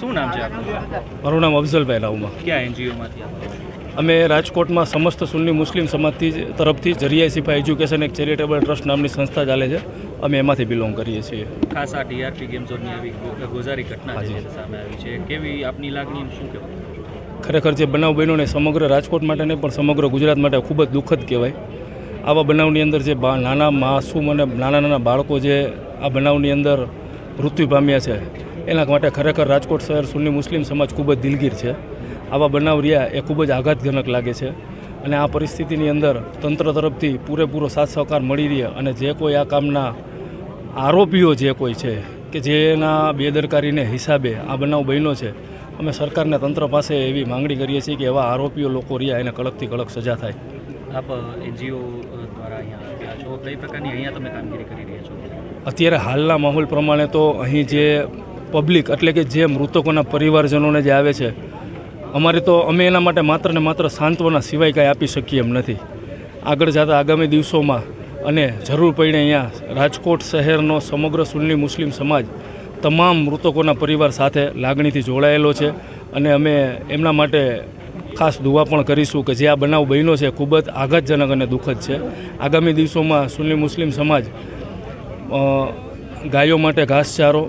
શું નામ છે આપનું? મારું નામ અફઝલભાઈ રાઉમા. ક્યાં એનજીઓમાંથી આવો છો? અમે રાજકોટમાં સમસ્ત સુન્ની મુસ્લિમ સમાજથી તરફથી જરિયા સિફા એજ્યુકેશન એક ચેરિટેબલ ટ્રસ્ટ નામની સંસ્થા ચાલે છે. અમે એમાંથી બિલોંગ કરીએ છીએ. ખાસ આ ટીઆરપી ગેમ ઝોનની આવી ગોઝારી ઘટના જે સામે આવી છે, કેવી આપની લાગણી શું કહેવાય? ખરેખર જે બનાવ બન્યો ને સમગ્ર રાજકોટ માટે નહીં પણ સમગ્ર ગુજરાત માટે ખૂબ જ દુઃખદ કહેવાય. આવા બનાવની અંદર જે નાના માસૂમ અને નાના બાળકો જે આ બનાવની અંદર મૃત્યુ પામ્યા છે એના માટે ખરેખર રાજકોટ શહેર સુન્ની મુસ્લિમ સમાજ ખૂબ જ દિલગીર છે. આવા બનાવ રહ્યા એ ખૂબ જ આઘાતજનક લાગે છે અને આ પરિસ્થિતિની અંદર તંત્ર તરફથી પૂરેપૂરો સાથ સહકાર મળી રહે અને જે કોઈ આ કામના આરોપીઓ જે કોઈ છે કે જેના બેદરકારીને હિસાબે આ બનાવ બન્યો છે, અમે સરકારને તંત્ર પાસે એવી માંગણી કરીએ છીએ કે એવા આરોપીઓ લોકો રહ્યા એને કડકથી કડક સજા થાય. આપ એનજીઓ દ્વારા અહીંયા આવ્યા છો, કઈ પ્રકારની અહીંયા તમે કામગીરી કરી રહ્યા છો? અત્યારે હાલના માહોલ પ્રમાણે તો અહીં જે પબ્લિક એટલે કે જે મૃતકોના પરિવારજનોને જે આવે છે અમે એના માટે માત્ર ને માત્ર સાંત્વના સિવાય કાંઈ આપી શકીએ એમ નથી. આગળ જતા આગામી દિવસોમાં અને જરૂર પડીને અહીંયા રાજકોટ શહેરનો સમગ્ર સુન્ની મુસ્લિમ સમાજ તમામ મૃતકોના પરિવાર સાથે લાગણીથી જોડાયેલો છે અને અમે એમના માટે ખાસ દુઆ પણ કરીશું કે જે આ બનાવ બન્યો છે ખૂબ જ આઘાતજનક અને દુઃખદ છે. આગામી દિવસોમાં સુન્ની મુસ્લિમ સમાજ ગાયો માટે ઘાસચારો,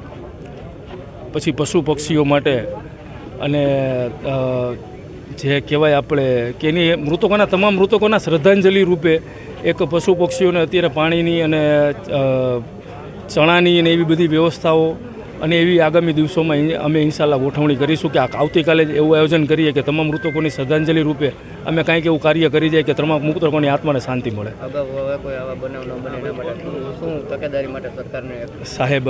પછી પશુ પક્ષીઓ માટે અને જે કહેવાય આપણે કે એની તમામ મૃતકોના શ્રદ્ધાંજલિ રૂપે એક પશુ પક્ષીઓને અત્યારે પાણીની અને ચણાની અને એવી બધી વ્યવસ્થાઓ અને એવી આગામી દિવસોમાં અમે ઇન્શાલ્લાહ ગોઠવણી કરીશું કે આવતીકાલે જ એવું આયોજન કરીએ કે તમામ મૃતકોની શ્રદ્ધાંજલિ રૂપે અમે કાંઈક એવું કાર્ય કરી જાય કે તમામ મૃતકોની આત્માને શાંતિ મળે. સાહેબ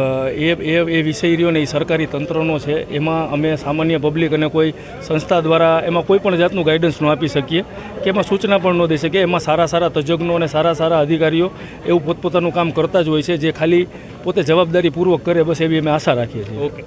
એ વિષય રહ્યો ને એ સરકારી તંત્રનો છે, એમાં અમે સામાન્ય પબ્લિક અને કોઈ સંસ્થા દ્વારા એમાં કોઈ પણ જાતનું ગાઈડન્સ ન આપી શકીએ કે એમાં સૂચના પણ ન દઈ શકીએ. એમાં સારા તજજ્ઞો અને સારા અધિકારીઓ એવું પોતપોતાનું કામ કરતા જ હોય છે જે ખાલી પોતે જવાબદારીપૂર્વક કરે, બસ એવી અમે આશા રાખીએ છીએ. ઓકે.